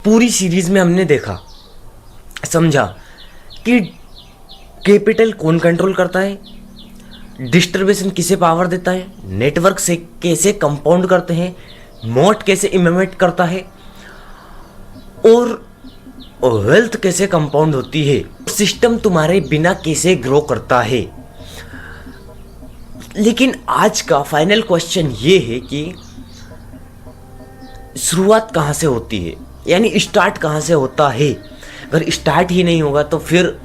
पूरी सीरीज में हमने देखा, समझा कि कैपिटल कौन कंट्रोल करता है, डिस्ट्रीब्यूशन किसे पावर देता है, नेटवर्क से कैसे कंपाउंड करते हैं, मोट कैसे इमिट करता है, और वेल्थ कैसे कंपाउंड होती है, सिस्टम तुम्हारे बिना कैसे ग्रो करता है। लेकिन आज का फाइनल क्वेश्चन ये है कि शुरुआत कहाँ से होती है, यानी स्टार्ट कहाँ से होता है। अगर स्टार्ट ही नहीं होगा तो फिर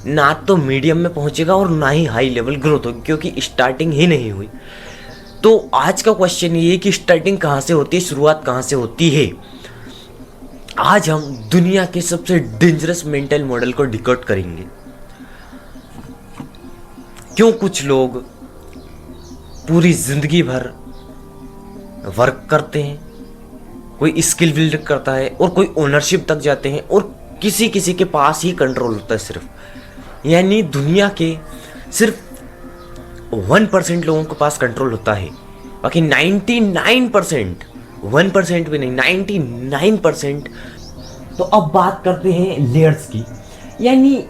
ना तो मीडियम में पहुंचेगा और ना ही हाई लेवल ग्रोथ होगी, क्योंकि स्टार्टिंग ही नहीं हुई। तो आज का क्वेश्चन ये है कि स्टार्टिंग कहाँ से होती है, शुरुआत कहाँ से होती है। आज हम दुनिया के सबसे डेंजरस मेंटल मॉडल को डिकोड करेंगे। क्यों कुछ लोग पूरी जिंदगी भर वर्क करते हैं, कोई स्किल बिल्ड करता है और कोई ओनरशिप तक जाते हैं, और किसी किसी के पास ही कंट्रोल होता है सिर्फ, यानी दुनिया के सिर्फ 1% लोगों के पास कंट्रोल होता है, बाकी 99%, 1% भी नहीं, 99%। तो अब बात करते हैं लेयर्स की, यानी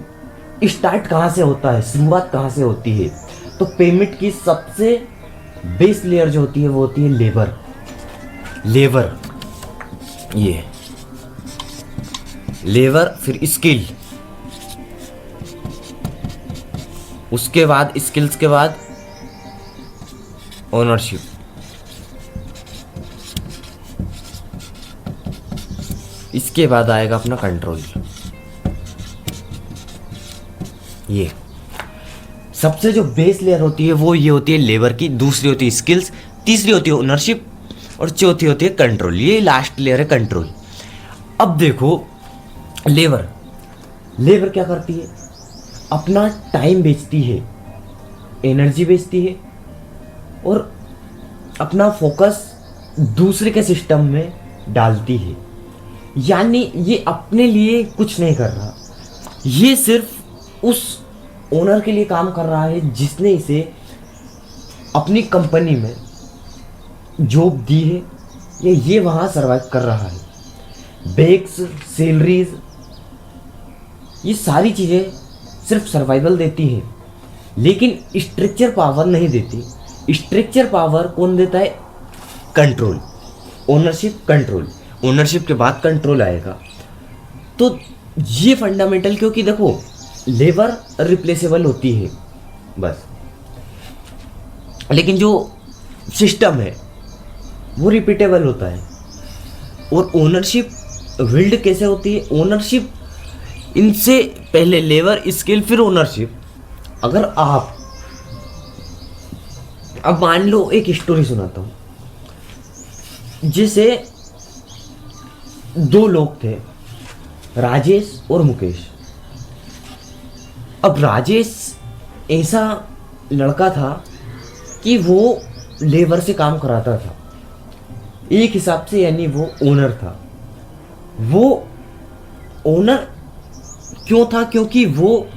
स्टार्ट कहाँ से होता है, शुरुआत कहाँ से होती है। तो पेमेंट की सबसे बेस लेयर जो होती है वो होती है लेबर, ये लेबर, फिर स्किल, उसके बाद स्किल्स के बाद ओनरशिप, इसके बाद आएगा अपना कंट्रोल। ये सबसे जो बेस लेयर होती है वो ये होती है लेबर की, दूसरी होती है स्किल्स, तीसरी होती है ओनरशिप, और चौथी होती है कंट्रोल। ये लास्ट लेयर है कंट्रोल। अब देखो लेबर क्या करती है, अपना टाइम बेचती है, एनर्जी बेचती है, और अपना फोकस दूसरे के सिस्टम में डालती है। यानी ये अपने लिए कुछ नहीं कर रहा, ये सिर्फ उस ओनर के लिए काम कर रहा है जिसने इसे अपनी कंपनी में जॉब दी है, या ये वहाँ सर्वाइव कर रहा है। बेक्स, सैलरीज, ये सारी चीज़ें सिर्फ सर्वाइवल देती है, लेकिन स्ट्रक्चर पावर नहीं देती। स्ट्रक्चर पावर कौन देता है, कंट्रोल, ओनरशिप, कंट्रोल। ओनरशिप के बाद कंट्रोल आएगा। तो ये फंडामेंटल, क्योंकि देखो लेबर रिप्लेसेबल होती है बस, लेकिन जो सिस्टम है वो रिपीटेबल होता है। और ओनरशिप बिल्ड कैसे होती है, ओनरशिप इनसे पहले लेबर, स्किल, फिर ओनरशिप। अगर आप, अब मान लो एक स्टोरी सुनाता हूं, जिसे दो लोग थे, राजेश और मुकेश। अब राजेश ऐसा लड़का था कि वो लेबर से काम कराता था एक हिसाब से, यानी वो ओनर था। वो ओनर क्यों था, क्योंकि वो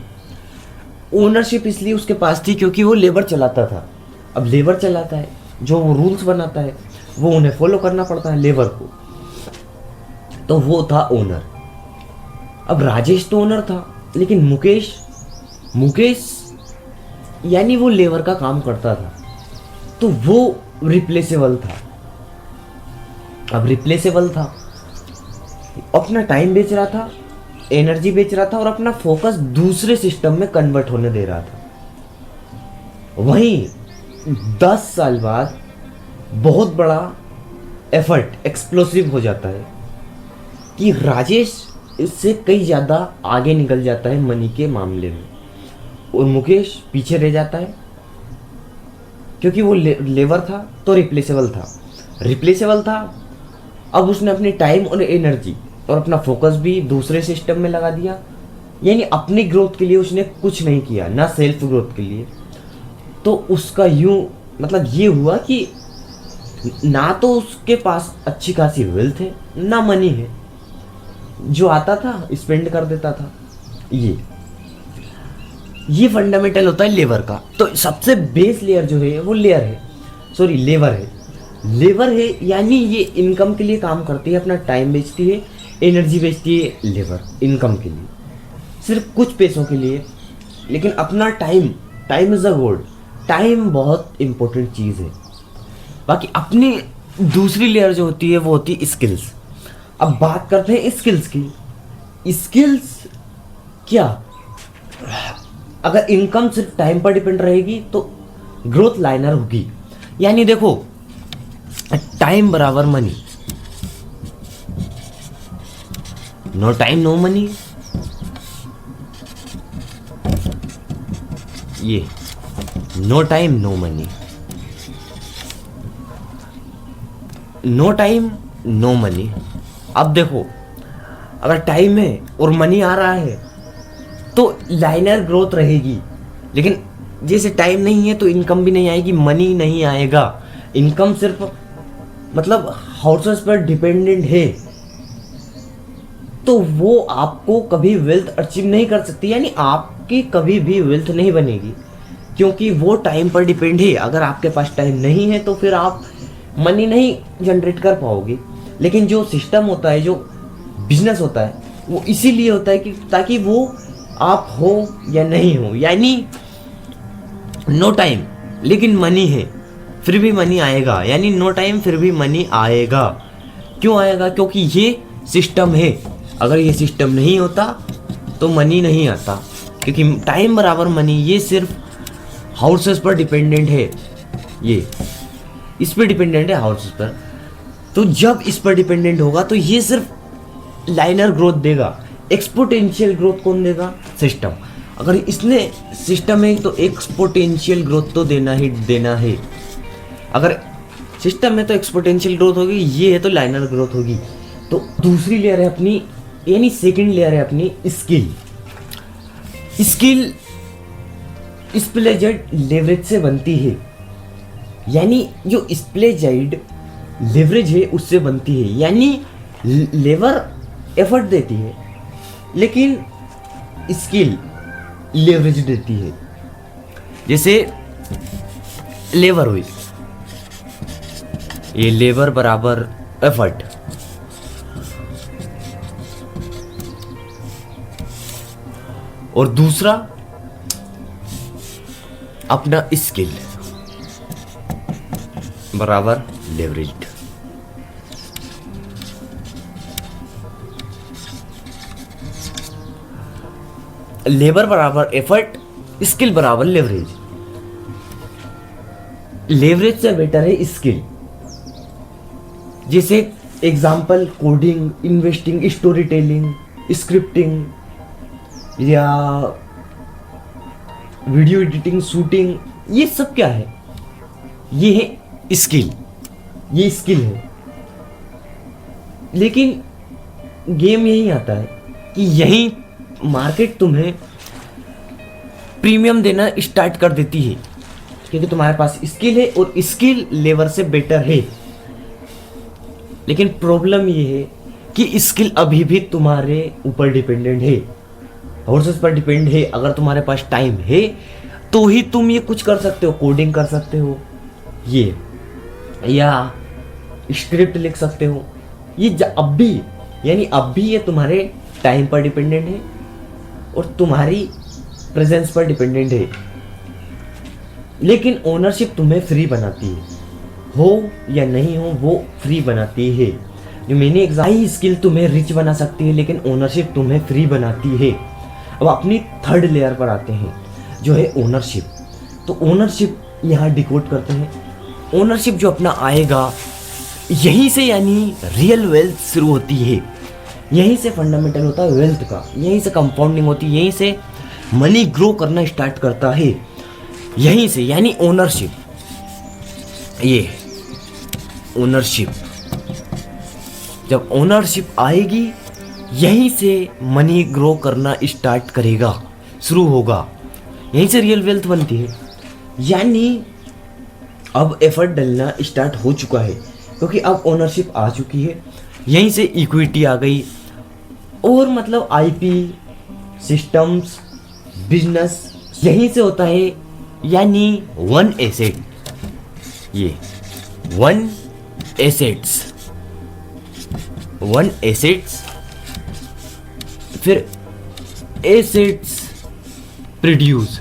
ओनरशिप इसलिए उसके पास थी क्योंकि वो लेबर चलाता था। अब लेबर चलाता है, जो वो रूल्स बनाता है वो उन्हें फॉलो करना पड़ता है लेबर को, तो वो था ओनर। अब राजेश तो ओनर था, लेकिन मुकेश यानी वो लेबर का काम करता था, तो वो रिप्लेसेबल था। अब रिप्लेसेबल था, अपना टाइम बेच रहा था, एनर्जी बेच रहा था, और अपना फोकस दूसरे सिस्टम में कन्वर्ट होने दे रहा था। वहीं 10 साल बाद बहुत बड़ा एफर्ट एक्सप्लोसिव हो जाता है कि राजेश इससे कई ज़्यादा आगे निकल जाता है मनी के मामले में, और मुकेश पीछे रह जाता है क्योंकि वो लेबर था तो रिप्लेसेबल था। अब उसने अपनी टाइम और एनर्जी और अपना फोकस भी दूसरे सिस्टम में लगा दिया, यानी अपनी ग्रोथ के लिए उसने कुछ नहीं किया, ना सेल्फ ग्रोथ के लिए। तो उसका यूं मतलब ये हुआ कि ना तो उसके पास अच्छी खासी वेल्थ है, ना मनी है, जो आता था स्पेंड कर देता था। ये फंडामेंटल होता है लेबर का। तो सबसे बेस लेयर जो है वो लेबर है, यानी ये इनकम के लिए काम करती है, अपना टाइम बेचती है, एनर्जी बेचती है लेबर इनकम के लिए, सिर्फ कुछ पैसों के लिए। लेकिन अपना time, time is a gold, time बहुत इम्पोर्टेंट चीज़ है। बाकी अपनी दूसरी लेयर जो होती है वो होती है स्किल्स। अब बात करते हैं स्किल्स की। स्किल्स क्या, अगर इनकम सिर्फ टाइम पर डिपेंड रहेगी तो ग्रोथ लाइनर होगी। यानी देखो, टाइम बराबर money, no time no money. ये no time no money, no time no money. अब देखो, अगर टाइम है और मनी आ रहा है तो लाइनर ग्रोथ रहेगी। लेकिन जैसे टाइम नहीं है तो इनकम भी नहीं आएगी, मनी नहीं आएगा। इनकम सिर्फ मतलब हाउसेस पर डिपेंडेंट है, तो वो आपको कभी वेल्थ अचीव नहीं कर सकती। यानी आपकी कभी भी वेल्थ नहीं बनेगी, क्योंकि वो टाइम पर डिपेंड है। अगर आपके पास टाइम नहीं है तो फिर आप मनी नहीं जनरेट कर पाओगे। लेकिन जो सिस्टम होता है, जो बिजनेस होता है, वो इसीलिए होता है कि ताकि वो आप हो या नहीं हो। यानी नो टाइम लेकिन मनी है, फिर भी मनी आएगा। यानी नो टाइम फिर भी मनी आएगा। क्यों आएगा? क्योंकि ये सिस्टम है। अगर ये सिस्टम नहीं होता तो मनी नहीं आता, क्योंकि टाइम बराबर मनी ये सिर्फ हाउसेस पर डिपेंडेंट है। ये इस पर डिपेंडेंट है, हाउसेस पर। तो जब इस पर डिपेंडेंट होगा तो ये सिर्फ लाइनर ग्रोथ देगा। एक्सपोनेंशियल ग्रोथ कौन देगा? सिस्टम। अगर इसने सिस्टम है तो एक्सपोनेंशियल ग्रोथ तो देना ही देना है। अगर सिस्टम है तो एक्सपोनेंशियल ग्रोथ होगी, ये है तो लाइनर ग्रोथ होगी। तो दूसरी लेयर है अपनी, यानी सेकंड लेयर है अपनी स्किल। स्किल स्प्लेजेड लेवरेज से बनती है। यानी जो स्प्लेजेड लेवरेज है उससे बनती है। यानी लेबर एफर्ट देती है लेकिन स्किल लेवरेज देती है। जैसे लेबर हुई, ये लेबर बराबर एफर्ट। और दूसरा अपना स्किल बराबर लेवरेज्ड। लेबर बराबर एफर्ट, स्किल बराबर लेवरेज। लेवरेज से बेटर है स्किल। जैसे example coding, investing, story telling, scripting या वीडियो एडिटिंग, शूटिंग, ये सब क्या है? ये है स्किल, ये स्किल है। लेकिन गेम यही आता है कि यही मार्केट तुम्हें प्रीमियम देना स्टार्ट कर देती है, क्योंकि तुम्हारे पास स्किल है और स्किल लेबर से बेटर है। लेकिन प्रॉब्लम ये है कि स्किल अभी भी तुम्हारे ऊपर डिपेंडेंट है, हॉर्सेस पर डिपेंड है। अगर तुम्हारे पास टाइम है तो ही तुम ये कुछ कर सकते हो, कोडिंग कर सकते हो, ये या स्क्रिप्ट लिख सकते हो। ये अब भी, यानी अब भी ये तुम्हारे टाइम पर डिपेंडेंट है और तुम्हारी प्रेजेंस पर डिपेंडेंट है। लेकिन ओनरशिप तुम्हें फ्री बनाती है, हो या नहीं हो वो फ्री बनाती है। जो मैंने एग्जाम, स्किल तुम्हें रिच बना सकती है लेकिन ओनरशिप तुम्हें फ्री बनाती है। अब अपनी थर्ड लेयर पर आते हैं जो है ओनरशिप। तो ओनरशिप यहाँ डिकोड करते हैं। ओनरशिप जो अपना आएगा यहीं से, यानी रियल वेल्थ शुरू होती है। यहीं से फंडामेंटल होता है वेल्थ का, यहीं से कंपाउंडिंग होती है, यहीं से मनी ग्रो करना स्टार्ट करता है, यहीं से। यानी ओनरशिप, ये ओनरशिप, जब ओनरशिप आएगी यहीं से मनी ग्रो करना स्टार्ट करेगा, शुरू होगा, यहीं से रियल वेल्थ बनती है। यानी अब एफर्ट डलना स्टार्ट हो चुका है, क्योंकि अब ओनरशिप आ चुकी है, यहीं से इक्विटी आ गई। और मतलब आईपी, सिस्टम्स, बिजनेस यहीं से होता है। यानी वन एसेट, ये वन एसेट्स फिर एसेट्स प्रोड्यूस,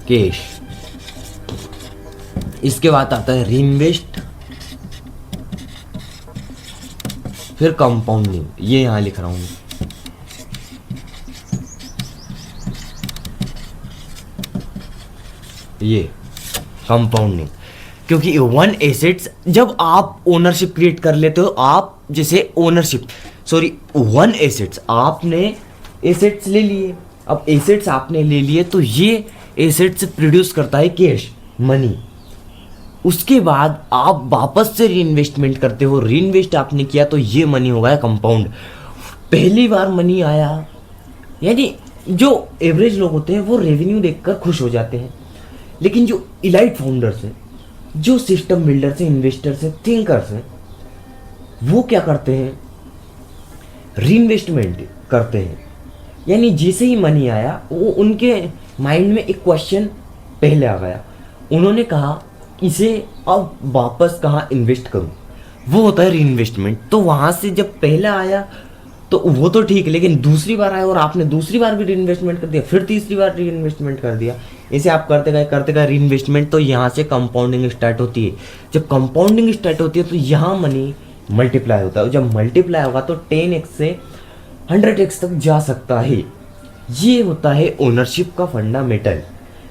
कैश। इसके बाद आता है रीइन्वेस्ट, फिर कंपाउंडिंग, ये यहां लिख रहा हूं। ये कंपाउंडिंग, क्योंकि वन एसेट्स, जब आप ओनरशिप क्रिएट कर लेते हो, आप जैसे ओनरशिप वन एसेट्स, आपने एसेट्स ले लिए। अब एसेट्स आपने ले लिए तो ये एसेट्स प्रोड्यूस करता है कैश, मनी। उसके बाद आप वापस से रीइन्वेस्टमेंट करते हो, रीइन्वेस्ट आपने किया तो ये मनी हो गया कंपाउंड। पहली बार मनी आया, यानी जो एवरेज लोग होते हैं वो रेवेन्यू देखकर खुश हो जाते हैं, लेकिन जो इलाइट फाउंडर्स हैं, जो सिस्टम बिल्डर्स हैं, इन्वेस्टर्स हैं, थिंकर्स हैं, वो क्या करते हैं, रीइन्वेस्टमेंट करते हैं। यानी जैसे ही मनी आया, वो उनके माइंड में एक क्वेश्चन पहले आ गया, उन्होंने कहा इसे अब वापस कहाँ इन्वेस्ट करूं, वो होता है रीइन्वेस्टमेंट। तो वहां से जब पहला आया तो वो तो ठीक है, लेकिन दूसरी बार आया और आपने दूसरी बार भी रीइन्वेस्टमेंट कर दिया, फिर तीसरी बार रीइन्वेस्टमेंट कर दिया, इसे आप करते गए रीइन्वेस्टमेंट। तो यहाँ से कंपाउंडिंग स्टार्ट होती है। जब कंपाउंडिंग स्टार्ट होती है तो यहाँ मनी मल्टीप्लाई होता है, जब मल्टीप्लाई होगा तो 10x से 100x तक जा सकता है। ये होता है ओनरशिप का फंडामेंटल।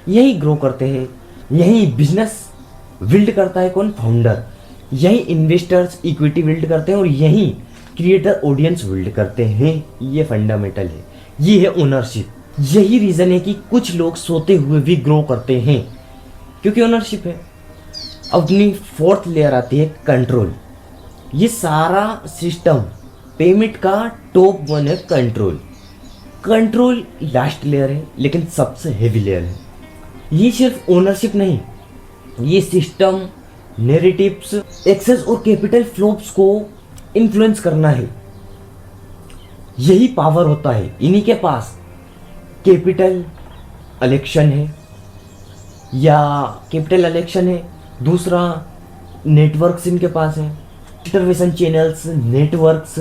यही ग्रो करते हैं, यही बिजनेस बिल्ड करता है कौन, फाउंडर। यही इन्वेस्टर्स इक्विटी बिल्ड करते हैं और यही क्रिएटर ऑडियंस बिल्ड करते हैं। ये फंडामेंटल है, ये है ओनरशिप। यही रीजन है कि कुछ लोग सोते हुए भी ग्रो करते हैं, क्योंकि ओनरशिप है। अपनी फोर्थ लेयर आती है कंट्रोल। ये सारा सिस्टम पेमेंट का टॉप वन है कंट्रोल। कंट्रोल लास्ट लेयर है, लेकिन सबसे हेवी लेयर है। ये सिर्फ ओनरशिप नहीं, ये सिस्टम, नैरेटिव्स, एक्सेस और कैपिटल फ्लोप्स को इन्फ्लुएंस करना है। यही पावर होता है इन्हीं के पास। कैपिटल इलेक्शन है, या कैपिटल इलेक्शन है, दूसरा नेटवर्क्स इनके पास है, distribution channels, networks,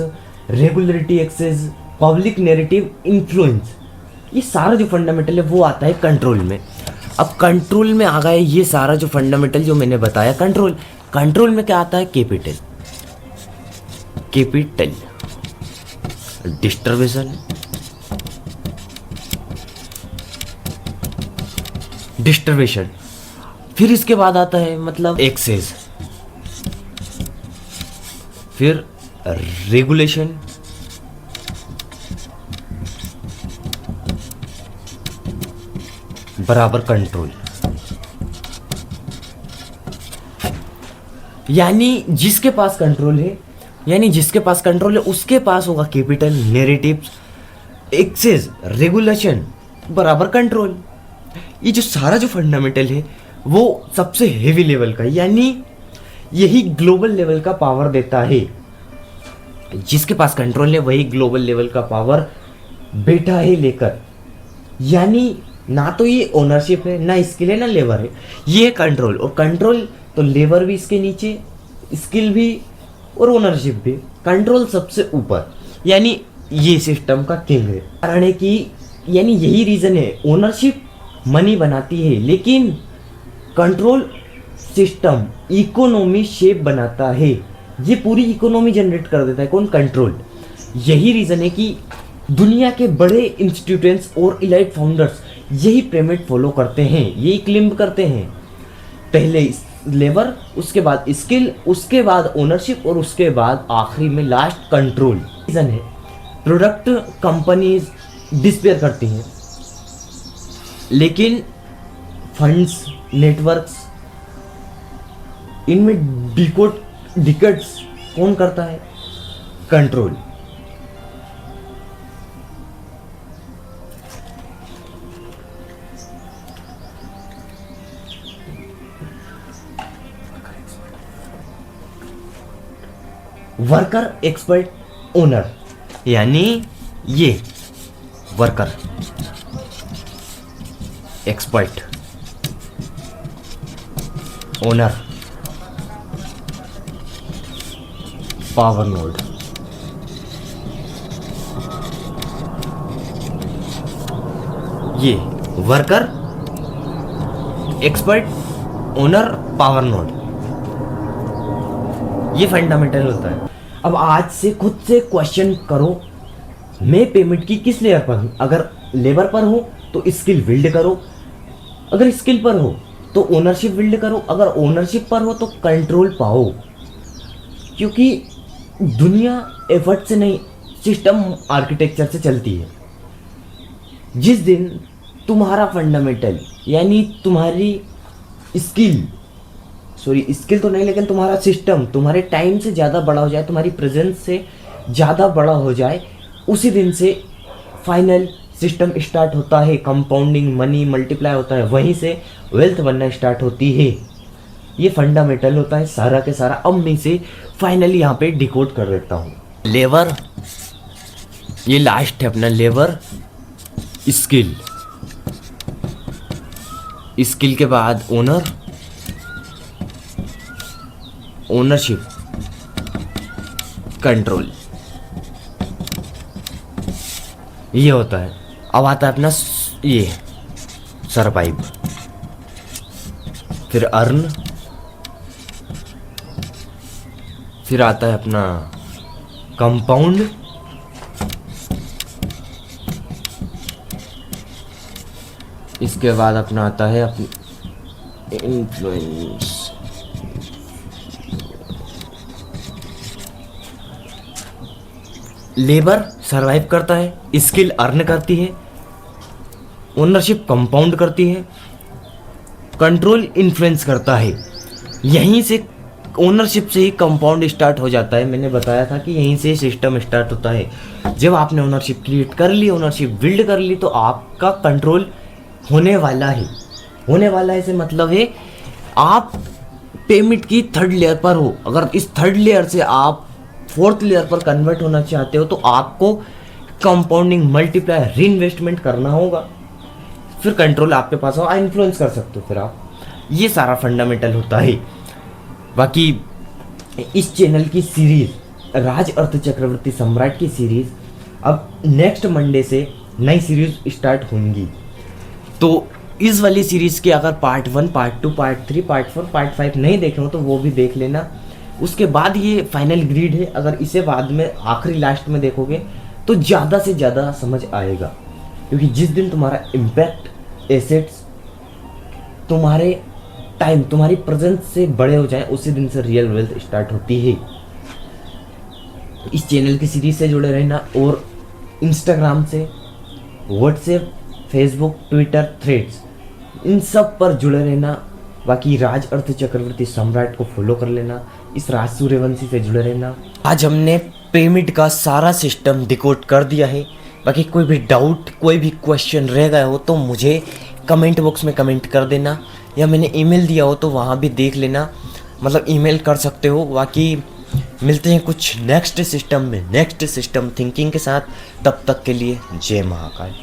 regulatory access, public narrative, influence. ये सारा जो फंडामेंटल है वो आता है कंट्रोल में। अब कंट्रोल में आ गए ये सारा जो फंडामेंटल जो मैंने बताया। कंट्रोल में क्या आता है, कैपिटल, डिस्ट्रीब्यूशन, फिर इसके बाद आता है मतलब एक्सेस, फिर रेगुलेशन, बराबर कंट्रोल। यानी जिसके पास कंट्रोल है, उसके पास होगा कैपिटल, नैरेटिव्स, एक्सेस, रेगुलेशन, बराबर कंट्रोल। ये जो सारा जो फंडामेंटल है वो सबसे हेवी लेवल का, यानी यही ग्लोबल लेवल का पावर देता है। जिसके पास कंट्रोल है वही ग्लोबल लेवल का पावर बैठा है लेकर। यानी ना तो ये ओनरशिप है, ना स्किल है, ना लेबर है, ये कंट्रोल। और कंट्रोल तो लेबर भी इसके नीचे, स्किल भी और ओनरशिप भी। कंट्रोल सबसे ऊपर, यानी ये सिस्टम का किंग है। कारण है कि यानी यही रीजन है, ओनरशिप मनी बनाती है, लेकिन कंट्रोल सिस्टम इकोनॉमी शेप बनाता है। ये पूरी इकोनॉमी जनरेट कर देता है कौन, कंट्रोल। यही रीजन है कि दुनिया के बड़े इंस्टीट्यूशंस और इलाइट फाउंडर्स यही पिरामिड फॉलो करते हैं, यही क्लेम करते हैं। पहले लेबर, उसके बाद स्किल, उसके बाद ओनरशिप और उसके बाद आखिरी में लास्ट कंट्रोल। रीजन है प्रोडक्ट कंपनीज डिस्पेयर करती हैं, लेकिन फंड्स, नेटवर्क्स, इनमें डिकोड्स कौन करता है, कंट्रोल। वर्कर, एक्सपर्ट, ओनर, यानी ये worker, expert, owner, power node. ये worker, expert, owner, power node, ये फंडामेंटल होता है। अब आज से खुद से क्वेश्चन करो, मैं पेमेंट की किस लेयर पर हूं? अगर लेबर पर हो तो स्किल बिल्ड करो, अगर स्किल पर हो तो ओनरशिप बिल्ड करो, अगर ओनरशिप पर हो तो कंट्रोल पाओ। क्योंकि दुनिया एफर्ट से नहीं, सिस्टम आर्किटेक्चर से चलती है। जिस दिन तुम्हारा फंडामेंटल यानी तुम्हारी स्किल तो नहीं, लेकिन तुम्हारा सिस्टम तुम्हारे टाइम से ज़्यादा बड़ा हो जाए, तुम्हारी प्रेजेंस से ज़्यादा बड़ा हो जाए, उसी दिन से फाइनल सिस्टम स्टार्ट होता है, कंपाउंडिंग, मनी मल्टीप्लाई होता है, वहीं से वेल्थ बनना स्टार्ट होती है। ये फंडामेंटल होता है सारा के सारा। अब मैं इसे फाइनली यहाँ पे डिकोड कर देता हूँ। लेबर, ये लास्ट है अपना लेबर, स्किल, स्किल के बाद ओनर, ओनरशिप, कंट्रोल, ये होता है। अब आता है अपना ये सरवाइव, फिर अर्न, फिर आता है अपना कंपाउंड, इसके बाद अपना आता है अपनी इन्फ्लुएंस, लेबर सरवाइव करता है, स्किल अर्न करती है, ओनरशिप कंपाउंड करती है, कंट्रोल इन्फ्लुएंस करता है। यहीं से ओनरशिप से ही कंपाउंड स्टार्ट हो जाता है। मैंने बताया था कि यहीं से सिस्टम स्टार्ट होता है। जब आपने ओनरशिप क्रिएट कर ली, ओनरशिप बिल्ड कर ली, तो आपका कंट्रोल होने वाला है। होने वाला है से मतलब है आप पेमेंट की थर्ड लेयर पर हो। अगर इस थर्ड लेयर से आप फोर्थ लेयर पर कन्वर्ट होना चाहते हो तो आपको कंपाउंडिंग, मल्टीप्लाई, री इन्वेस्टमेंट करना होगा। फिर कंट्रोल आपके पास हो, इन्फ्लुएंस कर सकते हो फिर आप। ये सारा फंडामेंटल होता है। बाकी इस चैनल की सीरीज राज अर्थ चक्रवर्ती सम्राट की सीरीज अब नेक्स्ट मंडे से नई सीरीज स्टार्ट होंगी। तो इस वाली सीरीज के अगर part 1, part 2, part 3, part 4, part 5 नहीं देखे हो तो वो भी देख लेना। उसके बाद ये फाइनल ग्रिड है। अगर इसे बाद में आखिरी लास्ट में देखोगे तो ज़्यादा से ज़्यादा समझ आएगा। क्योंकि जिस दिन तुम्हारा इम्पैक्ट, एसेट्स, तुम्हारे टाइम, तुम्हारी प्रेजेंस से बड़े हो जाए, उसी दिन से रियल वेल्थ स्टार्ट होती है। इस चैनल की सीरीज से जुड़े रहना और इंस्टाग्राम से, व्हाट्सएप, फेसबुक, ट्विटर, थ्रेड्स, इन सब पर जुड़े रहना। बाकी राज अर्थ चक्रवर्ती सम्राट को फॉलो कर लेना। इस राज सूर्यवंशी से जुड़े रहना। आज हमने पेमेंट का सारा सिस्टम डिकोड कर दिया है। बाकी कोई भी डाउट, कोई भी क्वेश्चन रह गया हो तो मुझे कमेंट बॉक्स में कमेंट कर देना, या मैंने ईमेल दिया हो तो वहाँ भी देख लेना, मतलब ईमेल कर सकते हो। बाकी मिलते हैं कुछ नेक्स्ट सिस्टम में, नेक्स्ट सिस्टम थिंकिंग के साथ। तब तक के लिए जय महाकाल।